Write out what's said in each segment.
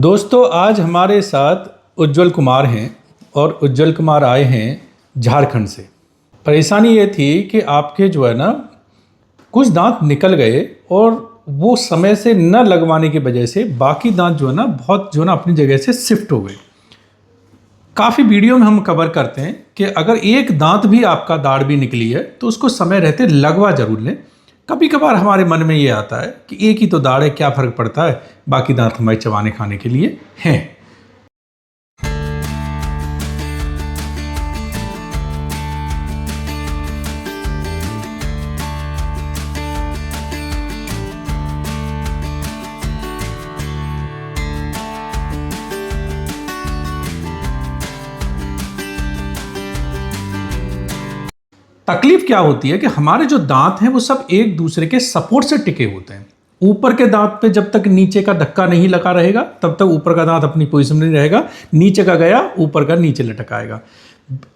दोस्तों आज हमारे साथ उज्जवल कुमार हैं और उज्जवल कुमार आए हैं झारखंड से। परेशानी ये थी कि आपके जो है ना कुछ दांत निकल गए और वो समय से न लगवाने की वजह से बाकी दांत जो है ना बहुत जो है ना अपनी जगह से शिफ्ट हो गए। काफ़ी वीडियो में हम कवर करते हैं कि अगर एक दांत भी आपका दाढ़ भी निकली है तो उसको समय रहते लगवा जरूर लें। कभी कभार हमारे मन में ये आता है कि एक ही तो दाढ़ है, क्या फ़र्क पड़ता है, बाकी दांत हमारे चबाने खाने के लिए हैं। तकलीफ क्या होती है कि हमारे जो दांत हैं वो सब एक दूसरे के सपोर्ट से टिके होते हैं। ऊपर के दांत पे जब तक नीचे का धक्का नहीं लगा रहेगा तब तक ऊपर का दांत अपनी पोजीशन में नहीं रहेगा, नीचे का गया ऊपर का नीचे लटक आएगा।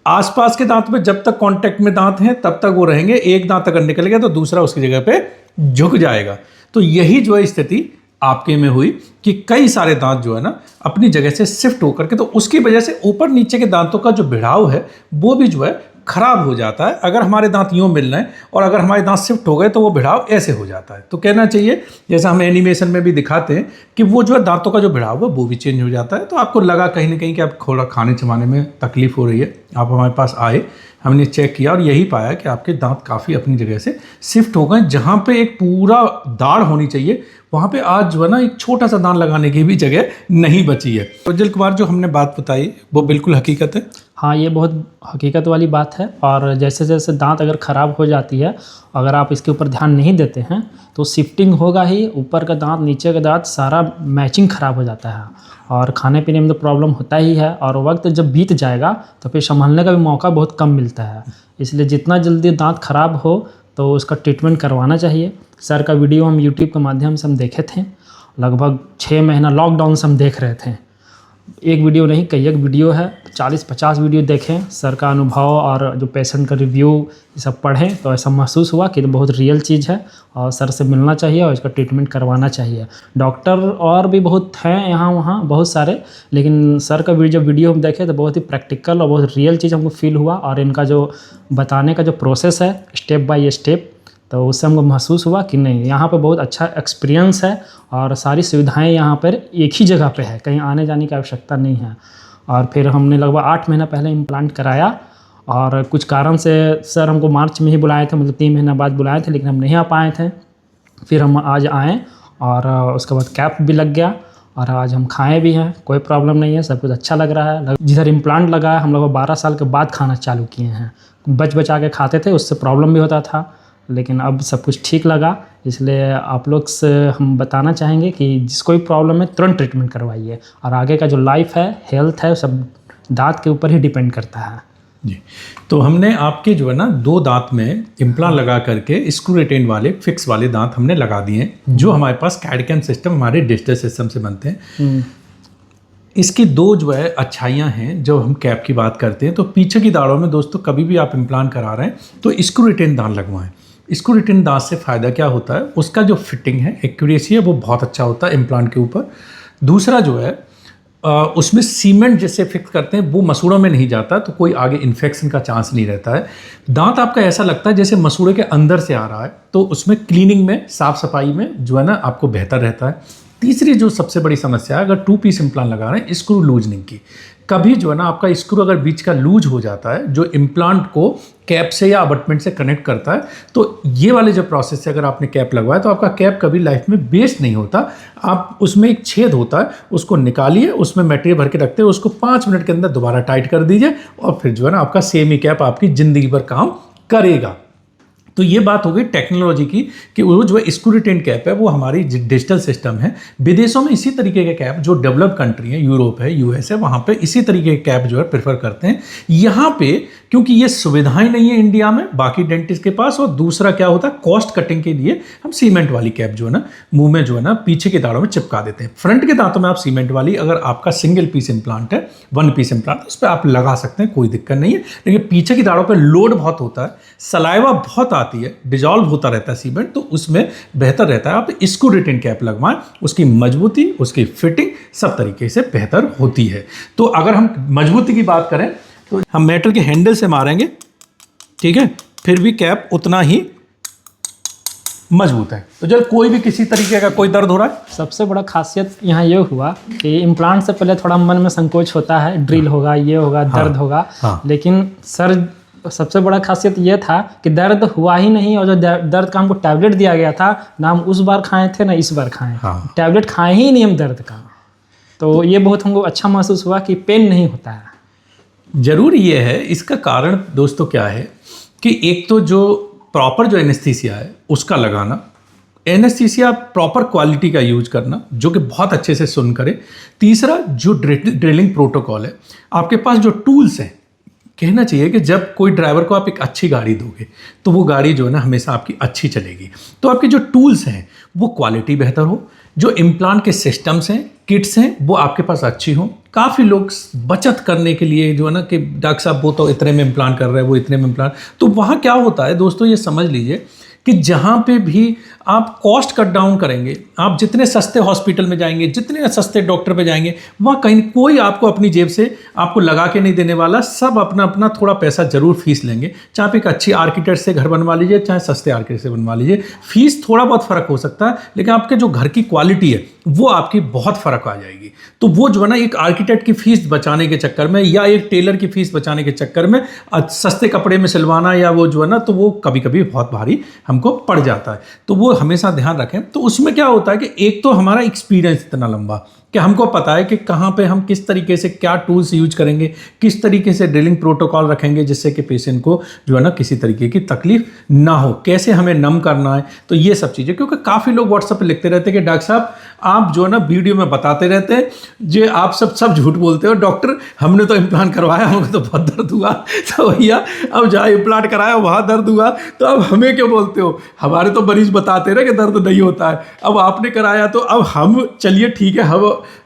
आसपास के दांत पे जब तक कांटेक्ट में दांत हैं तब तक वो रहेंगे, एक दांत अगर निकल गया तो दूसरा उसकी जगह पे झुक जाएगा। तो यही जो है स्थिति आपके में हुई कि कई सारे दांत जो है ना अपनी जगह से शिफ्ट होकर के, तो उसकी वजह से ऊपर नीचे के दांतों का जो भिड़ाव है वो भी जो है खराब हो जाता है। अगर हमारे दांत यूँ मिल रहे हैं और अगर हमारे दांत शिफ्ट हो गए तो वो भिड़ाव ऐसे हो जाता है। तो कहना चाहिए जैसा हम एनिमेशन में भी दिखाते हैं कि वो जो है दांतों का जो भिड़ाव है वो भी चेंज हो जाता है। तो आपको लगा कहीं ना कहीं कि आप थोड़ा खाने चबाने में तकलीफ हो रही है, आप हमारे पास आए, हमने चेक किया और यही पाया कि आपके दांत काफ़ी अपनी जगह से शिफ्ट हो गए। जहाँ पे एक पूरा दाढ़ होनी चाहिए वहाँ पे आज जो है ना एक छोटा सा दांत लगाने की भी जगह नहीं बची है। उज्जवल कुमार जो हमने बात बताई वो बिल्कुल हकीकत है। हाँ, ये बहुत हकीकत वाली बात है। और जैसे जैसे दांत अगर ख़राब हो जाती है, अगर आप इसके ऊपर ध्यान नहीं देते हैं तो शिफ्टिंग होगा ही, ऊपर का दांत नीचे का दांत सारा मैचिंग ख़राब हो जाता है और खाने पीने में तो प्रॉब्लम होता ही है। और वक्त जब बीत जाएगा तो फिर संभलने का भी मौका बहुत कम मिलता है। इसलिए जितना जल्दी दांत ख़राब हो तो उसका ट्रीटमेंट करवाना चाहिए। सर का वीडियो हम यूट्यूब के माध्यम से हम देखे थे, लगभग 6 महीना लॉकडाउन से हम देख रहे थे। एक वीडियो नहीं, कई एक वीडियो है, 40-50 वीडियो देखें, सर का अनुभव और जो पेशेंट का रिव्यू ये सब पढ़ें तो ऐसा महसूस हुआ कि बहुत रियल चीज़ है और सर से मिलना चाहिए और इसका ट्रीटमेंट करवाना चाहिए। डॉक्टर और भी बहुत हैं यहाँ वहाँ बहुत सारे, लेकिन सर का जब वीडियो हम देखे तो बहुत ही प्रैक्टिकल और बहुत रियल चीज़ हमको फील हुआ। और इनका जो बताने का जो प्रोसेस है स्टेप बाय स्टेप, तो उससे हमको महसूस हुआ कि नहीं, यहाँ पे बहुत अच्छा एक्सपीरियंस है और सारी सुविधाएं यहाँ पर एक ही जगह पे है, कहीं आने जाने की आवश्यकता नहीं है। और फिर हमने लगभग 8 महीना पहले इम्प्लांट कराया और कुछ कारण से सर हमको मार्च में ही बुलाए थे, मतलब 3 महीना बाद बुलाए थे, लेकिन हम नहीं आ पाए थे। फिर हम आज आएँ और उसके बाद कैप भी लग गया और आज हम खाएँ भी हैं, कोई प्रॉब्लम नहीं है, सब कुछ अच्छा लग रहा है। जिधर इम्प्लांट लगा है हम लोग 12 साल के बाद खाना चालू किए हैं। बचा के खाते थे, उससे प्रॉब्लम भी होता था, लेकिन अब सब कुछ ठीक लगा। इसलिए आप लोग से हम बताना चाहेंगे कि जिसको भी प्रॉब्लम है तुरंत ट्रीटमेंट करवाइए और आगे का जो लाइफ है, हेल्थ है, सब दांत के ऊपर ही डिपेंड करता है जी। तो हमने आपके जो है ना 2 दांत में इम्प्लांट लगा करके स्क्रू रिटेन वाले फिक्स वाले दांत हमने लगा दिए हैं, जो हमारे पास कैड-कैम सिस्टम हमारे डिजिटल सिस्टम से बनते हैं। इसकी 2 जो है अच्छाइयाँ हैं। जब हम कैप की बात करते हैं तो पीछे की दाढ़ों में दोस्तों कभी भी आप इम्प्लांट करा रहे हैं तो स्क्रू रिटेन दांत लगवाएं। स्क्रू रिटेन दांत से फ़ायदा क्या होता है, उसका जो फिटिंग है, एक्यूरेसी है, वो बहुत अच्छा होता है इम्प्लांट के ऊपर। दूसरा जो है उसमें सीमेंट जैसे फिक्स करते हैं वो मसूड़ों में नहीं जाता, तो कोई आगे इन्फेक्शन का चांस नहीं रहता है। दांत आपका ऐसा लगता है जैसे मसूड़े के अंदर से आ रहा है, तो उसमें क्लीनिंग में, साफ़ सफाई में जो है ना आपको बेहतर रहता है। तीसरी जो सबसे बड़ी समस्या है, अगर 2 पीस इम्प्लांट लगा रहे हैं स्क्रू लूजनिंग की, कभी जो है ना आपका स्क्रू अगर बीच का लूज हो जाता है जो इम्प्लांट को कैप से या अबटमेंट से कनेक्ट करता है, तो ये वाले जो प्रोसेस से अगर आपने कैप लगवाया तो आपका कैप कभी लाइफ में वेस्ट नहीं होता। आप उसमें एक छेद होता है, उसको निकालिए, उसमें मटेरियल भर के रखते हैं, उसको 5 मिनट के अंदर दोबारा टाइट कर दीजिए और फिर जो है ना आपका सेम ही कैप आपकी ज़िंदगी भर काम करेगा। तो ये बात हो गई टेक्नोलॉजी की कि वो जो है स्क्रू रिटेन कैप है वो हमारी डिजिटल सिस्टम है। विदेशों में इसी तरीके के कैप, जो डेवलप्ड कंट्री है, यूरोप है, यूएस है, वहाँ पे इसी तरीके के कैप जो है प्रेफर करते हैं। यहाँ पे क्योंकि ये सुविधाएं नहीं है इंडिया में बाकी डेंटिस्ट के पास। और दूसरा क्या होता है, कॉस्ट कटिंग के लिए हम सीमेंट वाली कैप जो है ना मुंह में जो है ना पीछे के दांतों में चिपका देते हैं। फ्रंट के दांतों में आप सीमेंट वाली, अगर आपका सिंगल पीस इम्प्लांट है, 1 पीस इम्प्लांट, उस पर आप लगा सकते हैं, कोई दिक्कत नहीं है। लेकिन पीछे की दांतों पर लोड बहुत होता है, सलाइवा बहुत आती है, डिजॉल्व होता रहता है सीमेंट, तो उसमें बेहतर रहता है आप इसको रिटेन कैप लगवाएं। उसकी मजबूती, उसकी फिटिंग सब तरीके से बेहतर होती है। तो अगर हम मजबूती की बात करें तो हम मेटल के हैंडल से मारेंगे, ठीक है, फिर भी कैप उतना ही मजबूत है। तो जब कोई भी किसी तरीके का कोई दर्द हो रहा है, सबसे बड़ा खासियत यहाँ ये हुआ कि इम्प्लांट से पहले थोड़ा मन में संकोच होता है, ड्रिल होगा, ये होगा, दर्द होगा, लेकिन सर सबसे बड़ा खासियत ये था कि दर्द हुआ ही नहीं। और जो दर्द का हमको टैबलेट दिया गया था ना, हम उस बार खाए थे ना इस बार खाएं, टैबलेट खाए ही नहीं हम दर्द का। तो ये बहुत हमको अच्छा महसूस हुआ कि पेन नहीं होता है। जरूर ये है। इसका कारण दोस्तों क्या है कि एक तो जो प्रॉपर जो एनेस्थीसिया है उसका लगाना, एनेस्थीसिया प्रॉपर क्वालिटी का यूज करना जो कि बहुत अच्छे से सुन करे। तीसरा जो ड्रिलिंग प्रोटोकॉल है, आपके पास जो टूल्स हैं, कहना चाहिए कि जब कोई ड्राइवर को आप एक अच्छी गाड़ी दोगे तो वो गाड़ी जो है ना हमेशा आपकी अच्छी चलेगी। तो आपके जो टूल्स हैं वो क्वालिटी बेहतर हो, जो इम्प्लांट के सिस्टम्स हैं, किट्स हैं, वो आपके पास अच्छी हो। काफ़ी लोग बचत करने के लिए जो है ना कि डॉक्टर साहब वो तो इतने में इम्प्लांट कर रहे हैं, वो इतने में इम्प्लांट, तो वहाँ क्या होता है दोस्तों, ये समझ लीजिए कि जहाँ पे भी आप कॉस्ट कट डाउन करेंगे, आप जितने सस्ते हॉस्पिटल में जाएंगे, जितने सस्ते डॉक्टर पे जाएंगे, वहाँ कहीं कोई आपको अपनी जेब से आपको लगा के नहीं देने वाला। सब अपना अपना थोड़ा पैसा जरूर फीस लेंगे। चाहे आप एक अच्छी आर्किटेक्ट से घर बनवा लीजिए, चाहे सस्ते आर्किटेक्ट से बनवा लीजिए, फीस थोड़ा बहुत फ़र्क हो सकता है, लेकिन आपके जो घर की क्वालिटी है वो आपकी बहुत फ़र्क आ जाएगी। तो वो जो है ना एक आर्किटेक्ट की फीस बचाने के चक्कर में या एक टेलर की फीस बचाने के चक्कर में सस्ते कपड़े में सिलवाना या वो जो है ना, तो वो कभी कभी बहुत भारी हमको पड़ जाता है। तो वो हमेशा ध्यान रखें। तो उसमें क्या होता है कि एक तो हमारा एक्सपीरियंस इतना लंबा कि हमको पता है कि कहाँ पे हम किस तरीके से क्या टूल्स यूज करेंगे, किस तरीके से ड्रिलिंग प्रोटोकॉल रखेंगे जिससे कि पेशेंट को जो है ना किसी तरीके की तकलीफ ना हो, कैसे हमें नम करना है। तो ये सब चीज़ें, क्योंकि काफ़ी लोग व्हाट्सएप पे लिखते रहते हैं कि डॉक्टर साहब आप जो है ना वीडियो में बताते रहते हैं, जो आप सब झूठ बोलते हो, डॉक्टर हमने तो इम्प्लांट करवाया, हमको तो बहुत दर्द हुआ। तो भैया अब जहाँ इम्प्लांट कराया वहाँ दर्द हुआ, तो अब हमें क्यों बोलते हो? हमारे तो मरीज बताते रहे कि दर्द नहीं होता है, अब आपने कराया तो अब हम, चलिए ठीक है,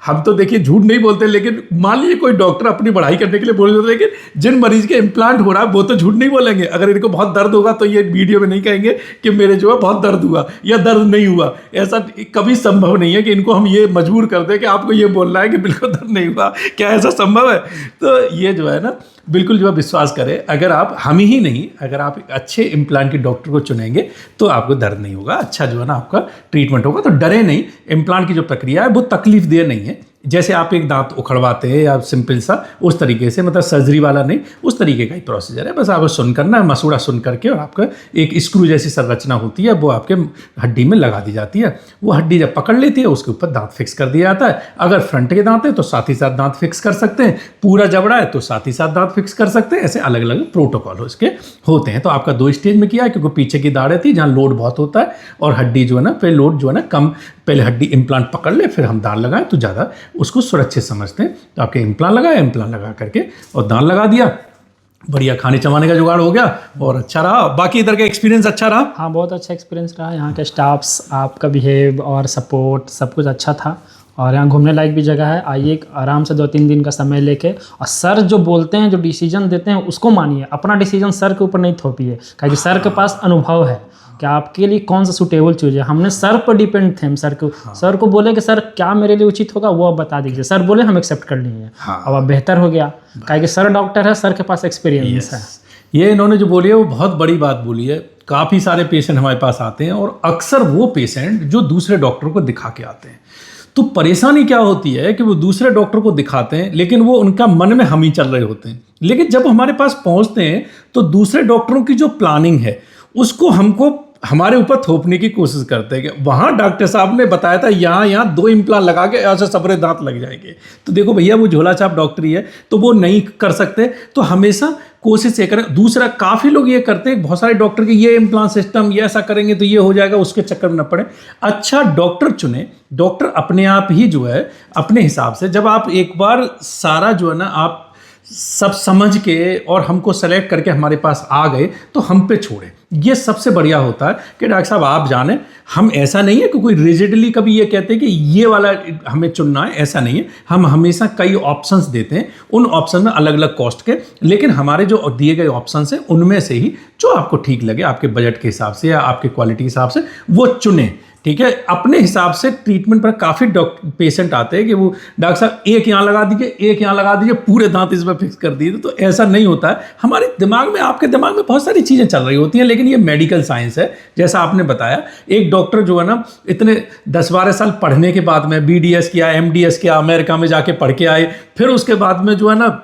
हम तो देखिए झूठ नहीं बोलते, लेकिन मान लीजिए कोई डॉक्टर अपनी बढ़ाई करने के लिए बोल देते, लेकिन जिन मरीज के इम्प्लांट हो रहा है वो तो झूठ नहीं बोलेंगे। अगर इनको बहुत दर्द होगा तो ये वीडियो में नहीं कहेंगे कि मेरे जो है बहुत दर्द हुआ या दर्द नहीं हुआ। ऐसा कभी संभव नहीं है कि इनको हम ये मजबूर कर दें कि आपको ये बोलना है कि बिल्कुल दर्द नहीं हुआ। क्या ऐसा संभव है? तो ये जो है ना बिल्कुल जो है विश्वास करें, अगर आप, हम ही नहीं, अगर आप एक अच्छे इम्प्लांट के डॉक्टर को चुनेंगे तो आपको दर्द नहीं होगा, अच्छा जो है ना आपका ट्रीटमेंट होगा। तो डरे नहीं, इम्प्लांट की जो प्रक्रिया है वो तकलीफ देह नहीं है। जैसे आप एक दांत उखड़वाते हैं या सिंपल सा उस तरीके से, मतलब सर्जरी वाला नहीं, उस तरीके का ही प्रोसीजर है। बस आपको सुन करना है, मसूड़ा सुन करके, और आपका एक स्क्रू जैसी संरचना होती है वो आपके हड्डी में लगा दी जाती है। वो हड्डी जब पकड़ लेती है उसके ऊपर दांत फिक्स कर दिया जाता है। अगर फ्रंट के दांत है तो साथ ही साथ दांत फिक्स कर सकते हैं, पूरा जबड़ा है तो साथ ही साथ दांत फिक्स कर सकते हैं। ऐसे अलग अलग प्रोटोकॉल उसके होते हैं। तो आपका 2 स्टेज में किया है, क्योंकि पीछे की दाढ़ थी जहाँ लोड बहुत होता है और हड्डी जो है ना पे लोड जो है ना कम, पहले हड्डी इम्प्लांट पकड़ ले फिर हम दांत लगाएं तो ज़्यादा उसको सुरक्षित समझते हैं। तो आपके इम्प्लांट लगाया, इम्प्लांट लगा करके और दांत लगा दिया, बढ़िया खाने चबाने का जुगाड़ हो गया और अच्छा रहा। बाकी इधर का एक्सपीरियंस अच्छा रहा? हाँ, बहुत अच्छा एक्सपीरियंस रहा। यहाँ के स्टाफ्स, आपका बिहेव और सपोर्ट सब कुछ अच्छा था। और यहाँ घूमने लायक भी जगह है। आइए आराम से 2-3 दिन का समय लेके, और सर जो बोलते हैं, जो डिसीजन देते हैं उसको मानिए। अपना डिसीजन सर के ऊपर नहीं थोपिए, क्योंकि सर के पास अनुभव है कि आपके लिए कौन सा सूटेबल चीज़ है। हमने सर पर डिपेंड थे। हम सर को बोले कि सर क्या मेरे लिए उचित होगा वो आप बता दीजिए। सर बोले हम एक्सेप्ट कर लेंगे। अब आप बेहतर हो गया, क्योंकि सर डॉक्टर है, सर के पास एक्सपीरियंस है। ये इन्होंने जो बोली है वो बहुत बड़ी बात बोली है। काफ़ी सारे पेशेंट हमारे पास आते हैं और अक्सर वो पेशेंट जो दूसरे डॉक्टर को दिखा के आते हैं, तो परेशानी क्या होती है कि वो दूसरे डॉक्टर को दिखाते हैं लेकिन वो उनका मन में हम ही चल रहे होते हैं। लेकिन जब हमारे पास पहुंचते हैं तो दूसरे डॉक्टरों की जो प्लानिंग है उसको हमको हमारे ऊपर थोपने की कोशिश करते हैं कि वहाँ डॉक्टर साहब ने बताया था यहाँ 2 इम्प्लांट लगा के ऐसे सबरे दांत लग जाएंगे। तो देखो भैया वो झोला छाप डॉक्टरी है तो वो नहीं कर सकते। तो हमेशा कोशिश ये करें। दूसरा, काफ़ी लोग ये करते हैं, बहुत सारे डॉक्टर के ये इम्प्लांट सिस्टम, ये ऐसा करेंगे तो ये हो जाएगा, उसके चक्कर में न पड़े। अच्छा डॉक्टर चुने। डॉक्टर अपने आप ही जो है अपने हिसाब से, जब आप एक बार सारा जो है ना आप सब समझ के और हमको सेलेक्ट करके हमारे पास आ गए तो हम पे छोड़े। ये सबसे बढ़िया होता है कि डॉक्टर साहब आप जाने, हम ऐसा नहीं है कि कोई रिजिडली कभी ये कहते हैं कि ये वाला हमें चुनना है, ऐसा नहीं है। हम हमेशा कई ऑप्शंस देते हैं, उन ऑप्शन में अलग अलग कॉस्ट के, लेकिन हमारे जो दिए गए ऑप्शंस हैं उनमें से ही जो आपको ठीक लगे आपके बजट के हिसाब से या आपके क्वालिटी के हिसाब से वो चुने। ठीक है, अपने हिसाब से ट्रीटमेंट पर काफ़ी पेशेंट आते हैं कि वो डॉक्टर साहब एक यहाँ लगा दीजिए, एक यहाँ लगा दीजिए, पूरे दांत इसमें फिक्स कर दीजिए। तो ऐसा नहीं होता है। हमारे दिमाग में, आपके दिमाग में बहुत सारी चीज़ें चल रही होती हैं, लेकिन ये मेडिकल साइंस है। जैसा आपने बताया, एक डॉक्टर जो है ना इतने 10-12 साल पढ़ने के बाद में BDS किया, MDS किया, अमेरिका में जाके पढ़ के आए, फिर उसके बाद में जो है ना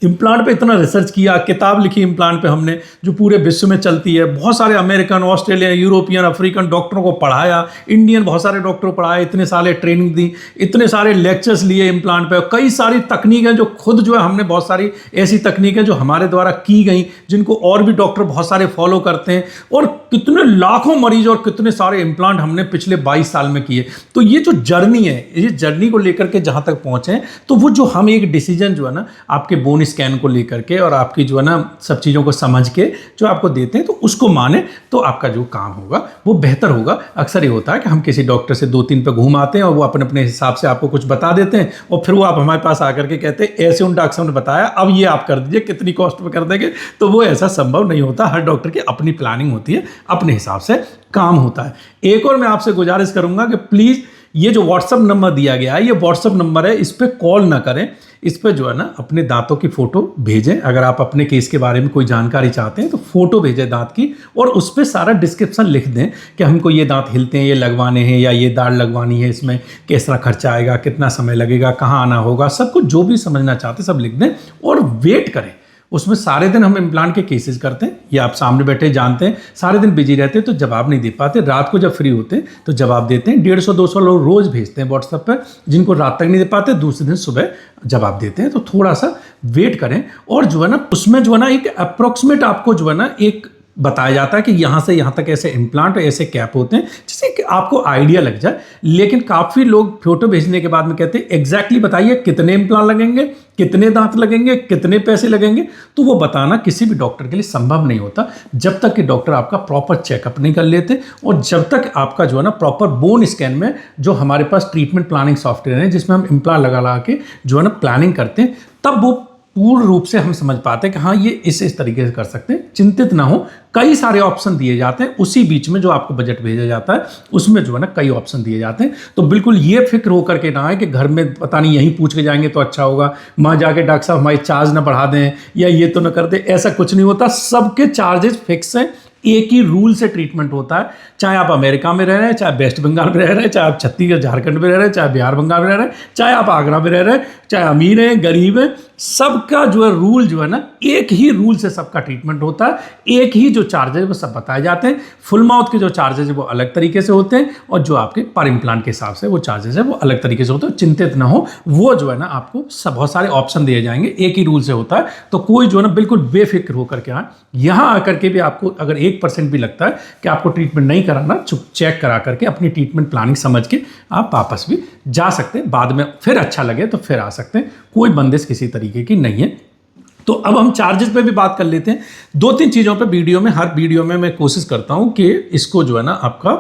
इम्प्लांट पे इतना रिसर्च किया, किताब लिखी इम्प्लांट पे हमने, जो पूरे विश्व में चलती है। बहुत सारे अमेरिकन, ऑस्ट्रेलियन, यूरोपियन, अफ्रीकन डॉक्टरों को पढ़ाया, इंडियन बहुत सारे डॉक्टरों को पढ़ाया, इतने सारे ट्रेनिंग दी, इतने सारे लेक्चर्स लिए इम्प्लांट पे। कई सारी तकनीकें जो खुद जो है हमने, बहुत सारी ऐसी तकनीकें जो हमारे द्वारा की गई, जिनको और भी डॉक्टर बहुत सारे फॉलो करते हैं, और कितने लाखों मरीज और कितने सारे इम्प्लांट हमने पिछले 22 साल में किए। तो ये जो जर्नी है, ये जर्नी को लेकर के जहाँ तक पहुँचे, तो वो जो हम एक डिसीजन जो है ना आपके बोन स्कैन को लेकर के और आपकी जो है ना सब चीज़ों को समझ के जो आपको देते हैं, तो उसको माने तो आपका जो काम होगा वो बेहतर होगा। अक्सर ये होता है कि हम किसी डॉक्टर से 2-3 पे घूम आते हैं और वो अपने अपने हिसाब से आपको कुछ बता देते हैं, और फिर वो आप हमारे पास आकर के कहते हैं ऐसे उन डॉक्टर साहब ने बताया, अब ये आप कर दीजिए, कितनी कॉस्ट में कर देंगे। तो वो ऐसा संभव नहीं होता। हर डॉक्टर की अपनी प्लानिंग होती है, अपने हिसाब से काम होता है। एक और मैं आपसे गुजारिश करूंगा कि प्लीज़ ये जो व्हाट्सअप नंबर दिया गया है, ये व्हाट्सअप नंबर है, इस पर कॉल ना करें। इस पर जो है ना अपने दांतों की फ़ोटो भेजें। अगर आप अपने केस के बारे में कोई जानकारी चाहते हैं तो फ़ोटो भेजें दांत की, और उस पर सारा डिस्क्रिप्शन लिख दें कि हमको ये दांत हिलते हैं, ये लगवाने हैं, या ये दाढ़ लगवानी है, इसमें किस तरह खर्चा आएगा, कितना समय लगेगा, कहाँ आना होगा, सब कुछ जो भी समझना चाहते सब लिख दें और वेट करें। उसमें सारे दिन हम इम्प्लांट के केसेस करते हैं, ये आप सामने बैठे जानते हैं। सारे दिन बिजी रहते हैं तो जवाब नहीं दे पाते, रात को जब फ्री होते हैं तो जवाब देते हैं। 150-200 लोग रोज़ भेजते हैं व्हाट्सएप पर, जिनको रात तक नहीं दे पाते, दूसरे दिन सुबह जवाब देते हैं। तो थोड़ा सा वेट करें, और जो है ना उसमें जो है ना एक अप्रॉक्सीमेट आपको जो है ना एक बताया जाता है कि यहाँ से यहाँ तक ऐसे इम्प्लांट और ऐसे कैप होते हैं, जिससे कि आपको आइडिया लग जाए। लेकिन काफ़ी लोग फोटो भेजने के बाद में कहते हैं एग्जैक्टली बताइए कितने इम्प्लांट लगेंगे, कितने दांत लगेंगे, कितने पैसे लगेंगे। तो वो बताना किसी भी डॉक्टर के लिए संभव नहीं होता जब तक कि डॉक्टर आपका प्रॉपर चेकअप नहीं कर लेते, और जब तक आपका जो है ना प्रॉपर बोन स्कैन में जो हमारे पास ट्रीटमेंट प्लानिंग सॉफ्टवेयर है, जिसमें हम इम्प्लांट लगा के जो है ना प्लानिंग करते हैं, तब वो पूर्ण रूप से हम समझ पाते हैं कि हाँ ये इस तरीके से कर सकते हैं। चिंतित ना हो, कई सारे ऑप्शन दिए जाते हैं। उसी बीच में जो आपको बजट भेजा जाता है उसमें जो है ना कई ऑप्शन दिए जाते हैं। तो बिल्कुल ये फिक्र होकर के ना आए कि घर में पता नहीं यहीं पूछ के जाएंगे तो अच्छा होगा, वहाँ जाके डॉक्टर साहब हमारी चार्ज ना बढ़ा दें या ये तो ना कर दें। ऐसा कुछ नहीं होता, सबके चार्जेस फिक्स हैं। एक ही रूल से ट्रीटमेंट होता है, चाहे आप अमेरिका में रह रहे हैं, चाहे वेस्ट बंगाल में रह रहे हैं, चाहे आप छत्तीसगढ़ झारखंड में रह रहे हैं, चाहे बिहार बंगाल में रह रहे हैं, चाहे आप आगरा में रह रहे हैं, चाहे अमीर हैं गरीब हैं, सबका जो है रूल जो है ना एक ही रूल से सबका ट्रीटमेंट होता है। एक ही जो चार्जेज वो सब बताए जाते हैं। फुल माउथ के जो चार्जेज है वो अलग तरीके से होते हैं, और जो आपके पर इम्प्लांट के हिसाब से वो चार्जेज है वो अलग तरीके से होते हैं। चिंतित ना हो, वो जो है ना आपको सब बहुत सारे ऑप्शन दिए जाएंगे, एक ही रूल से होता है। तो कोई जो है ना बिल्कुल बेफिक्र होकर के आए। यहाँ आकर के भी आपको अगर 1% भी लगता है कि आपको ट्रीटमेंट नहीं कराना, चेक करा करके अपनी ट्रीटमेंट प्लानिंग समझ के आप वापस भी जा सकते हैं। बाद में फिर अच्छा लगे तो फिर आ सकते हैं, कोई बंदिश किसी तरीके की नहीं है। तो अब हम चार्जेस पे भी बात कर लेते हैं। 2-3 चीज़ों पे वीडियो में, हर वीडियो में मैं कोशिश करता हूं कि इसको जो है ना आपका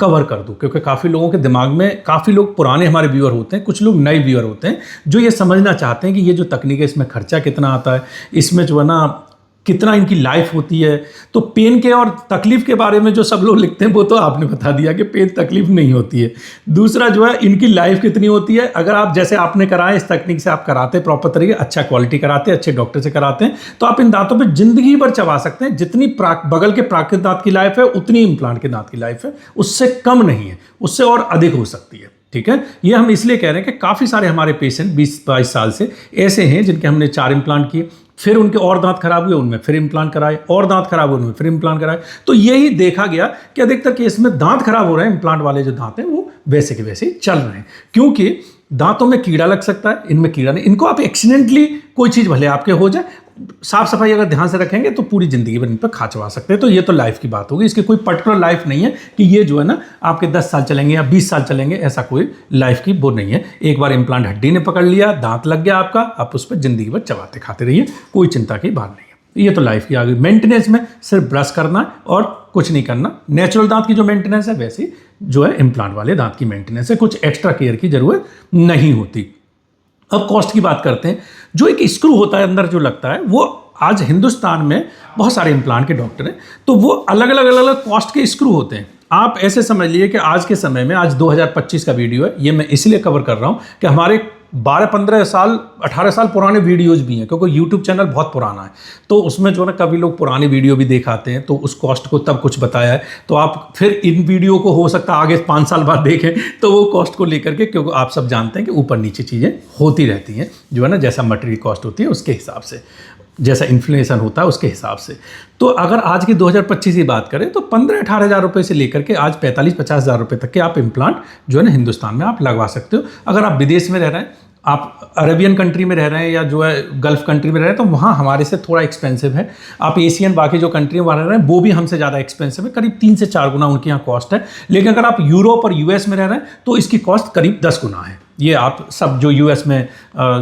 कवर कर दूं, क्योंकि काफ़ी लोगों के दिमाग में, काफ़ी लोग पुराने हमारे व्यूअर होते हैं, कुछ लोग नए व्यूअर होते हैं जो ये समझना चाहते हैं कि ये जो तकनीक है इसमें खर्चा कितना आता है, इसमें जो है ना कितना इनकी लाइफ होती है। तो पेन के और तकलीफ के बारे में जो सब लोग लिखते हैं वो तो आपने बता दिया कि पेन तकलीफ नहीं होती है। दूसरा जो है इनकी लाइफ कितनी होती है। अगर आप जैसे आपने कराए, इस तकनीक से आप कराते प्रॉपर तरीके, अच्छा क्वालिटी कराते, अच्छे डॉक्टर से कराते हैं, तो आप इन दांतों पे जिंदगी भर चबा सकते हैं। जितनी बगल के प्राकृतिक दांत की लाइफ है उतनी इम्प्लांट के दांत की लाइफ है, उससे कम नहीं है, उससे और अधिक हो सकती है। ठीक है, ये हम इसलिए कह रहे हैं कि काफ़ी सारे हमारे पेशेंट 20-22 साल से ऐसे हैं जिनके हमने 4 इम्प्लांट किए, फिर उनके और दांत खराब हुए, उनमें फिर इम्प्लांट कराए, और दांत खराब हुए, उनमें फिर इम्प्लांट कराए। तो यही देखा गया कि अधिकतर केस में दांत खराब हो रहे हैं, इम्प्लांट वाले जो दांत हैं वो वैसे के वैसे ही चल रहे हैं। क्योंकि दांतों में कीड़ा लग सकता है, इनमें कीड़ा नहीं। इनको आप एक्सीडेंटली कोई चीज़ भले आपके हो जाए, साफ सफाई अगर ध्यान से रखेंगे तो पूरी ज़िंदगी भर इन पर खा चबा सकते हैं। तो ये तो लाइफ की बात होगी, इसकी कोई पर्टिकुलर लाइफ नहीं है कि ये जो है ना आपके 10 साल चलेंगे या 20 साल चलेंगे, ऐसा कोई लाइफ की वो नहीं है। एक बार इम्प्लांट हड्डी ने पकड़ लिया, दांत लग गया आपका, आप उस पर ज़िंदगी भर चबाते खाते रहिए, कोई चिंता की बात नहीं है। ये तो लाइफ की आगे मेंटेनेंस में सिर्फ ब्रश करना है और कुछ नहीं करना। नेचुरल दांत की जो मेंटेनेंस है वैसी जो है इम्प्लांट वाले दांत की मेंटेनेंस है, कुछ एक्स्ट्रा केयर की जरूरत नहीं होती। अब कॉस्ट की बात करते हैं। जो एक स्क्रू होता है अंदर जो लगता है, वो आज हिंदुस्तान में बहुत सारे इम्प्लांट के डॉक्टर हैं, तो वो अलग अलग कॉस्ट के स्क्रू होते हैं। आप ऐसे समझ लीजिए कि आज के समय में, आज 2025 का वीडियो है, ये मैं इसलिए कवर कर रहा हूँ कि हमारे 12-15 साल 18 साल पुराने वीडियोज भी हैं, क्योंकि यूट्यूब चैनल बहुत पुराना है, तो उसमें जो है ना कभी लोग पुरानी वीडियो भी दिखाते हैं, तो उस कॉस्ट को तब कुछ बताया है, तो आप फिर इन वीडियो को हो सकता है आगे 5 साल बाद देखें तो वो कॉस्ट को लेकर के, क्योंकि आप सब जानते हैं कि ऊपर नीचे चीज़ें होती रहती हैं, जो है ना जैसा मटेरियल कॉस्ट होती है उसके हिसाब से, जैसा इन्फ्लेशन होता है उसके हिसाब से। तो अगर आज की 2025 की बात करें तो 15-18 हज़ार रुपये से लेकर के आज 45-50 हज़ार रुपये तक के आप इम्प्लांट जो है ना हिंदुस्तान में आप लगवा सकते हो। अगर आप विदेश में रह रहे हैं, आप अरेबियन कंट्री में रह रहे हैं या जो है गल्फ कंट्री में रह रहे हैं, तो वहाँ हमारे से थोड़ा एक्सपेंसिव है। आप एशियन बाकी जो कंट्री में रह रहे हैं वो भी हमसे ज़्यादा एक्सपेंसिव है, करीब 3 से 4 गुना उनके यहाँ कॉस्ट है। लेकिन अगर आप यूरोप और यूएस में रह रहे हैं तो इसकी कॉस्ट करीब 10 गुना है। ये आप सब जो यूएस में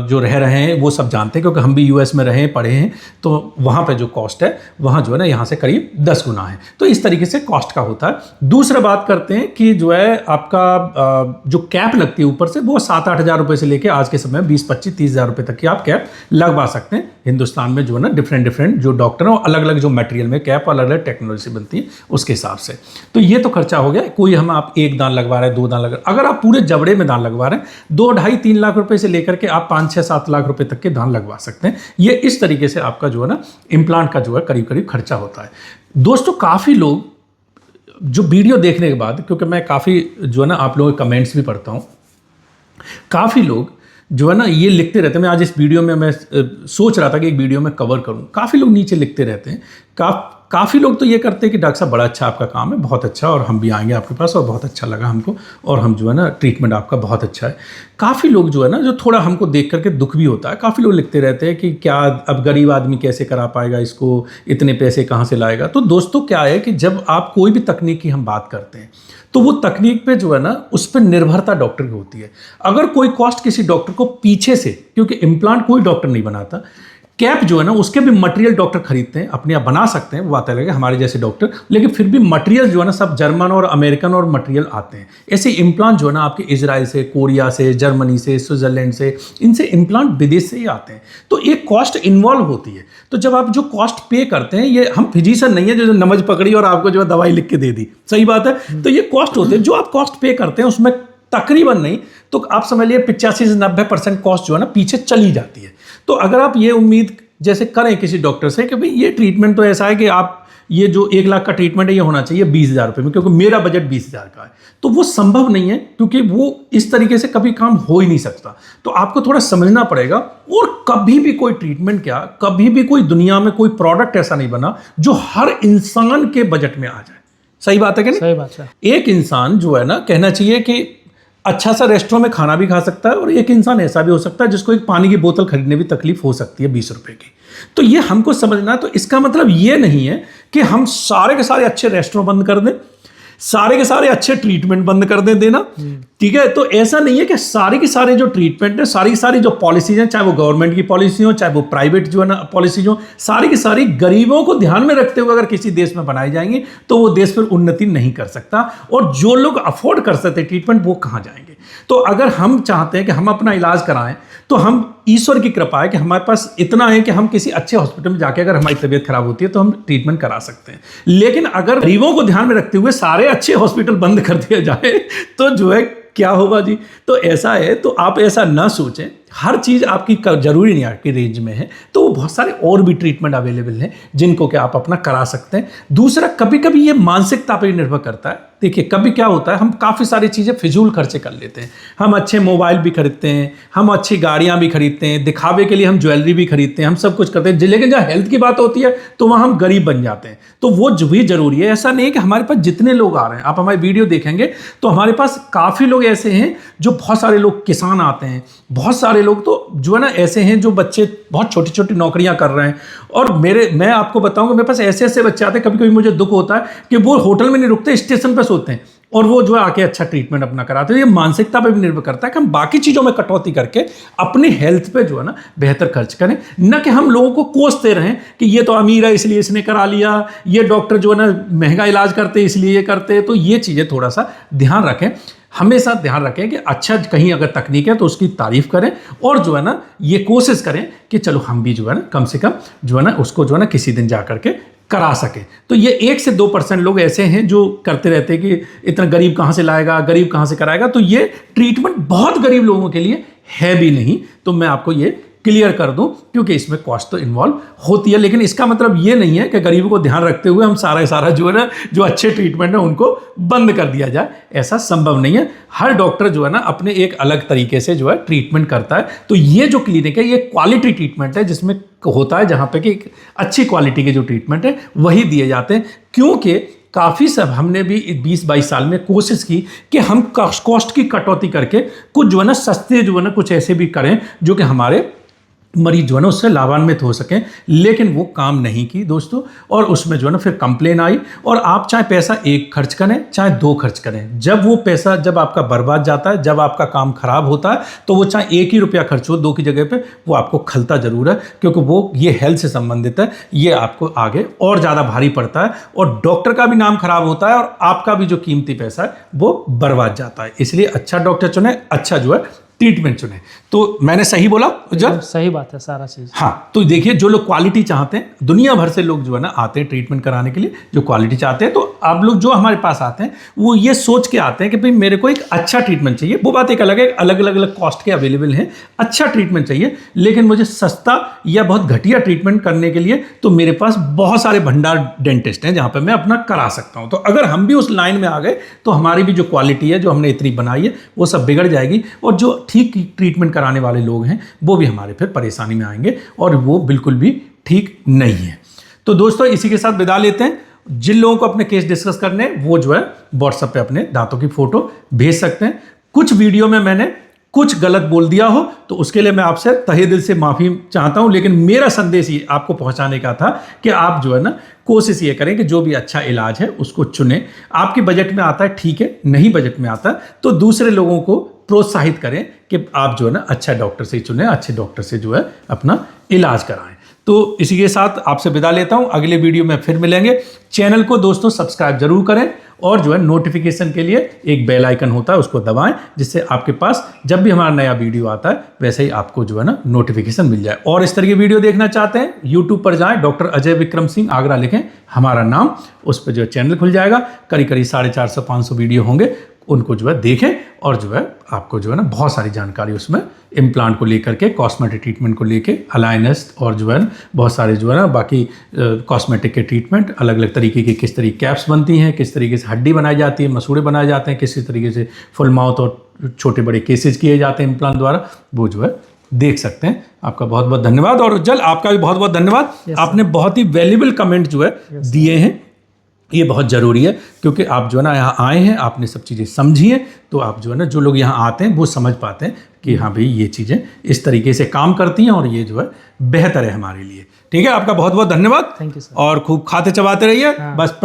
जो रह रहे हैं वो सब जानते हैं, क्योंकि हम भी यूएस में रहे हैं, पढ़े हैं, तो वहाँ पे जो कॉस्ट है वहाँ जो है ना यहाँ से करीब 10 गुना है। तो इस तरीके से कॉस्ट का होता है। दूसरा बात करते हैं कि जो है आपका जो कैप लगती है ऊपर से, वो 7-8 हज़ार रुपये से लेकर आज के समय 20-25-30 हज़ार रुपये तक की आप कैप लगवा सकते हैं। हिंदुस्तान में जो है ना डिफरेंट जो डॉक्टर हैं, अलग अलग जो मटेरियल में कैप अलग अलग टेक्नोलॉजी से बनती है उसके हिसाब से। तो ये तो खर्चा हो गया। कोई हम आप 1 दांत लगवा रहे हैं, 2 दांत लगवा रहे हैं, अगर आप पूरे जबड़े में दांत लगवा रहे हैं 2-2.5-3 लाख रुपए से लेकर के आप 5-6-7 लाख रुपए तक के दांत लगवा सकते हैं। ये इस तरीके से आपका जो है ना इम्प्लांट का जो है करीब करीब खर्चा होता है। दोस्तों काफ़ी लोग जो वीडियो देखने के बाद, क्योंकि मैं काफ़ी जो है ना आप लोगों के कमेंट्स भी पढ़ता हूँ, काफ़ी लोग जो है ना ये लिखते रहते हैं। मैं आज इस वीडियो में मैं सोच रहा था कि एक वीडियो में कवर करूँ। काफ़ी लोग नीचे लिखते रहते हैं, काफ़ी लोग तो ये करते हैं कि डॉक्टर साहब बड़ा अच्छा आपका काम है, बहुत अच्छा, और हम भी आएंगे आपके पास और बहुत अच्छा लगा हमको, और हम जो है ना ट्रीटमेंट आपका बहुत अच्छा है। काफ़ी लोग जो है ना जो थोड़ा हमको देख करके दुख भी होता है, काफ़ी लोग लिखते रहते हैं कि क्या अब गरीब आदमी कैसे करा पाएगा इसको, इतने पैसे कहाँ से लाएगा। तो दोस्तों क्या है कि जब आप कोई भी तकनीक की हम बात करते हैं तो वो तकनीक पे जो है ना उस पर निर्भरता डॉक्टर की होती है। अगर कोई कॉस्ट किसी डॉक्टर को पीछे से, क्योंकि इम्प्लांट कोई डॉक्टर नहीं बनाता, कैप जो है ना उसके भी मटेरियल डॉक्टर खरीदते हैं, अपने आप बना सकते हैं, वो आता है हमारे जैसे डॉक्टर, लेकिन फिर भी मटेरियल जो है ना सब जर्मन और अमेरिकन और मटेरियल आते हैं। ऐसे इम्प्लांट जो है ना आपके इजराइल से, कोरिया से, जर्मनी से, स्विट्जरलैंड से, इनसे इम्प्लांट विदेश से ही आते हैं। तो एक कॉस्ट इन्वॉल्व होती है। तो जब आप जो कॉस्ट पे करते हैं, ये हम फिजिशियन नहीं है जो नमज पकड़ी और आपको जो है दवाई लिख के दे दी, सही बात है। तो ये कॉस्ट होते हैं, जो आप कॉस्ट पे करते हैं उसमें तकरीबन नहीं तो आप समझ लिए 85 से 90% कॉस्ट जो है ना पीछे चली जाती है। तो अगर आप ये उम्मीद जैसे करें किसी डॉक्टर से कि भाई ये ट्रीटमेंट तो ऐसा है कि आप ये जो 1 लाख का ट्रीटमेंट है ये होना चाहिए 20 हज़ार रुपये में, क्योंकि मेरा बजट 20 हज़ार का है, तो वो संभव नहीं है, क्योंकि वो इस तरीके से कभी काम हो ही नहीं सकता। तो आपको थोड़ा समझना पड़ेगा। और कभी भी कोई ट्रीटमेंट क्या, कभी भी कोई दुनिया में कोई प्रोडक्ट ऐसा नहीं बना जो हर इंसान के बजट में आ जाए। सही बात है कि नहीं? सही बात है। एक इंसान जो है ना कहना चाहिए कि अच्छा सा रेस्टोरेंट में खाना भी खा सकता है, और एक इंसान ऐसा भी हो सकता है जिसको एक पानी की बोतल खरीदने भी तकलीफ हो सकती है 20 रुपए की। तो ये हमको समझना। तो इसका मतलब ये नहीं है कि हम सारे के सारे अच्छे रेस्टोरेंट बंद कर दें, सारे के सारे अच्छे ट्रीटमेंट बंद कर देना, ठीक है। तो ऐसा नहीं है कि सारे के सारे जो ट्रीटमेंट है, सारी की सारी जो पॉलिसीज हैं, चाहे वो गवर्नमेंट की पॉलिसी हो, चाहे वो प्राइवेट जो है ना पॉलिसीज हो, सारी की सारी गरीबों को ध्यान में रखते हुए अगर किसी देश में बनाई जाएंगी तो वो देश फिर उन्नति नहीं कर सकता। और जो लोग अफोर्ड कर सकते ट्रीटमेंट वो कहाँ जाएंगे। तो अगर हम चाहते हैं कि हम अपना इलाज कराएं तो हम ईश्वर की कृपा है कि हमारे पास इतना है कि हम किसी अच्छे हॉस्पिटल में जाके अगर हमारी तबीयत खराब होती है तो हम ट्रीटमेंट करा सकते हैं। लेकिन अगर गरीबों को ध्यान में रखते हुए सारे अच्छे हॉस्पिटल बंद कर दिया जाए तो जो है क्या होगा जी। तो ऐसा है, तो आप ऐसा ना सोचें। हर चीज़ आपकी जरूरी नहीं आपकी रेंज में है, तो बहुत सारे और भी ट्रीटमेंट अवेलेबल हैं जिनको कि आप अपना करा सकते हैं। दूसरा, कभी कभी ये मानसिकता पर निर्भर करता है। देखिए कभी क्या होता है, हम काफ़ी सारी चीज़ें फिजूल खर्चे कर लेते हैं। हम अच्छे मोबाइल भी खरीदते हैं, हम अच्छी गाड़ियाँ भी खरीदते हैं, दिखावे के लिए हम ज्वेलरी भी खरीदते हैं, हम सब कुछ करते हैं। लेकिन जब हेल्थ की बात होती है तो वहाँ हम गरीब बन जाते हैं। तो वो भी जरूरी है। ऐसा नहीं है कि हमारे पास जितने लोग आ रहे हैं, आप हमारी वीडियो देखेंगे तो हमारे पास काफ़ी लोग ऐसे हैं जो बहुत सारे लोग किसान आते हैं, बहुत सारे लोग तो जो है ना ऐसे हैं जो बच्चे बहुत छोटी छोटी नौकरियां कर रहे हैं, और मैं आपको बताऊंगा मेरे पास ऐसे ऐसे बच्चे आते हैं, कभी कभी मुझे दुख होता है कि वो होटल में नहीं रुकते, स्टेशन पर सोते हैं, और वो जो है आके अच्छा ट्रीटमेंट अपना कराते हैं। ये मानसिकता पे भी निर्भर करता है कि हम बाकी चीज़ों में कटौती करके अपनी हेल्थ पे जो है ना बेहतर खर्च करें, न कि हम लोगों को कोसते रहें कि ये तो अमीर है इसलिए इसने करा लिया, ये डॉक्टर जो है ना महंगा इलाज करते इसलिए ये करते। तो ये चीज़ें थोड़ा सा ध्यान रखें, हमेशा ध्यान रखें कि अच्छा कहीं अगर तकनीक है तो उसकी तारीफ करें, और जो है ना ये कोशिश करें कि चलो हम भी जो है ना कम से कम जो है ना उसको जो है ना किसी दिन जा करके करा सके। तो ये 1 से 2% लोग ऐसे हैं जो करते रहते हैं कि इतना गरीब कहाँ से लाएगा, गरीब कहाँ से कराएगा। तो ये ट्रीटमेंट बहुत गरीब लोगों के लिए है भी नहीं, तो मैं आपको ये क्लियर कर दूं, क्योंकि इसमें कॉस्ट तो इन्वॉल्व होती है। लेकिन इसका मतलब ये नहीं है कि गरीबों को ध्यान रखते हुए हम सारा जो है ना जो अच्छे ट्रीटमेंट है उनको बंद कर दिया जाए, ऐसा संभव नहीं है। हर डॉक्टर जो है ना अपने एक अलग तरीके से जो है ट्रीटमेंट करता है। तो ये जो क्लिनिक है ये क्वालिटी ट्रीटमेंट है, जिसमें होता है जहाँ पे कि अच्छी क्वालिटी के जो ट्रीटमेंट है वही दिए जाते हैं। क्योंकि काफ़ी सब हमने भी 20-22 साल में कोशिश की कि हम कॉस्ट की कटौती करके कुछ जो है ना सस्ते जो है ना कुछ ऐसे भी करें जो कि हमारे मरीज जो है ना उससे लाभान्वित हो सकें, लेकिन वो काम नहीं की दोस्तों। और उसमें जो है ना फिर कंप्लेन आई, और आप चाहे पैसा 1 खर्च करें चाहे 2 खर्च करें, जब वो पैसा जब आपका बर्बाद जाता है, जब आपका काम खराब होता है, तो वो चाहे 1 ही रुपया खर्च हो 2 की जगह पे, वो आपको खलता जरूर है, क्योंकि वो ये हेल्थ से संबंधित है, ये आपको आगे और ज़्यादा भारी पड़ता है, और डॉक्टर का भी नाम खराब होता है और आपका भी जो कीमती पैसा है वो बर्बाद जाता है। इसलिए अच्छा डॉक्टर चुने, अच्छा जो है ट्रीटमेंट चुने। तो मैंने सही बोला जब? सही बात है सारा चीज़। हाँ, तो देखिए जो लोग क्वालिटी चाहते हैं, दुनिया भर से लोग जो है ना आते हैं ट्रीटमेंट कराने के लिए, जो क्वालिटी चाहते हैं। तो आप लोग जो हमारे पास आते हैं वो ये सोच के आते हैं कि भाई मेरे को एक अच्छा ट्रीटमेंट चाहिए। वो बात एक अलग है, अलग अलग कॉस्ट के अवेलेबल हैं, अच्छा ट्रीटमेंट चाहिए, लेकिन मुझे सस्ता या बहुत घटिया ट्रीटमेंट करने के लिए तो मेरे पास बहुत सारे भंडार डेंटिस्ट हैं जहाँ पर मैं अपना करा सकता हूँ। तो अगर हम भी उस लाइन में आ गए तो हमारी भी जो क्वालिटी है जो हमने इतनी बनाई है वो सब बिगड़ जाएगी, और जो ठीक ट्रीटमेंट कराने वाले लोग हैं वो भी हमारे फिर परेशानी में आएंगे, और वो बिल्कुल भी ठीक नहीं है। तो दोस्तों इसी के साथ विदा लेते हैं। जिन लोगों को अपने केस डिस्कस करने वो जो है व्हाट्सएप पे अपने दांतों की फोटो भेज सकते हैं। कुछ वीडियो में मैंने कुछ गलत बोल दिया हो तो उसके लिए मैं आपसे तहे दिल से माफ़ी चाहता हूं, लेकिन मेरा संदेश ये आपको पहुंचाने का था कि आप जो है ना कोशिश ये करें कि जो भी अच्छा इलाज है उसको चुनें। आपके बजट में आता है ठीक है, नहीं बजट में आता तो दूसरे लोगों को प्रोत्साहित करें कि आप जो है ना अच्छा डॉक्टर से चुनें, अच्छे डॉक्टर से जो है अपना इलाज कराएं। तो इसी के साथ आपसे विदा लेता हूं, अगले वीडियो में फिर मिलेंगे। चैनल को दोस्तों सब्सक्राइब जरूर करें, और जो है नोटिफिकेशन के लिए एक बेल आइकन होता है उसको दबाएं, जिससे आपके पास जब भी हमारा नया वीडियो आता है वैसे ही आपको जो है ना नोटिफिकेशन मिल जाए। और इस तरह की वीडियो देखना चाहते हैं यूट्यूब पर जाएं, डॉक्टर अजय विक्रम सिंह आगरा लिखें हमारा नाम, उस पर जो है चैनल खुल जाएगा। करीब 450-500 वीडियो होंगे, उनको जो है देखें, और जो है आपको जो है ना बहुत सारी जानकारी उसमें इम्प्लांट को लेकर के, कॉस्मेटिक ट्रीटमेंट को लेके, अलाइनस, और जो है ना बहुत सारे जो है ना बाकी कॉस्मेटिक के ट्रीटमेंट, अलग अलग तरीके की किस तरीके कैप्स बनती हैं, किस तरीके से हड्डी बनाई जाती है, मसूड़े बनाए जाते हैं, किस तरीके से फुल माउथ और छोटे बड़े केसेज किए जाते हैं इम्प्लांट द्वारा, वो जो है देख सकते हैं। आपका बहुत बहुत धन्यवाद, और उज्जवल आपका भी बहुत बहुत धन्यवाद। आपने बहुत ही वैल्यूबल कमेंट जो है दिए हैं, ये बहुत ज़रूरी है, क्योंकि आप जो है ना यहाँ आए हैं, आपने सब चीज़ें समझी हैं, तो आप जो है ना जो लोग यहाँ आते हैं वो समझ पाते हैं कि हाँ भाई ये चीज़ें इस तरीके से काम करती हैं और ये जो है बेहतर है हमारे लिए। ठीक है, आपका बहुत बहुत धन्यवाद। Thank you sir. और खूब खाते चबाते रहिए। बस